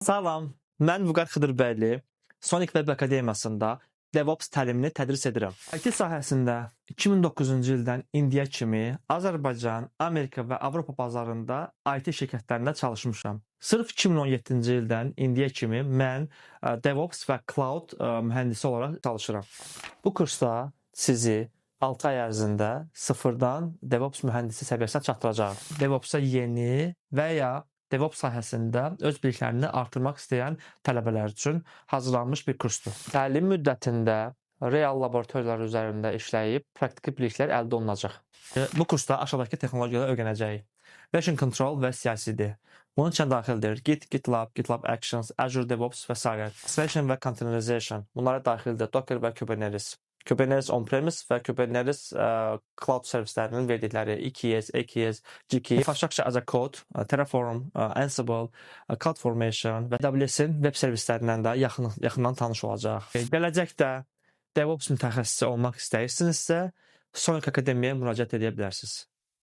Salam, mən Vüqar Xıdırbəyli, Sonic Web Akademiyasında DevOps təlimini tədris edirəm. IT sahəsində 2009-cu ildən indiyə kimi Azərbaycan, Amerika və Avropa bazarında IT şirkətlərində çalışmışam. Sırf 2017-ci ildən indiyə kimi mən DevOps və Cloud mühəndisi olaraq çalışıram. Bu kursda sizi 6 ay ərzində sıfırdan DevOps mühəndisi səviyyəsinə çatdıracaq. DevOps-a yeni və ya DevOps sahəsində öz biliklərini artırmaq istəyən tələbələr üçün hazırlanmış bir kursdur. Təlim müddətində real laboratoriyalar üzərində işləyib praktiki biliklər əldə olunacaq. Bu kursda aşağıdakı texnologiyaları öyrənəcəyik. Version Control və CI/CD. Bunun içində daxildir Git, GitLab, GitLab Actions, Azure DevOps və s. Isolation və Containerization. Bunlara daxildir Docker və Kubernetes. Kubernetes on-premise və Kubernetes cloud servislərinin verdikləri EKS, AKS, GKE, Infrastructure as a Code, Terraform, Ansible, CloudFormation və AWS-in web servislərindən də yaxından tanış olacaq. Gələcəkdə DevOps mütəxəssisi olmaq istəyirsinizsə, Sonic Akademiyaya müraciət edə bilərsiniz.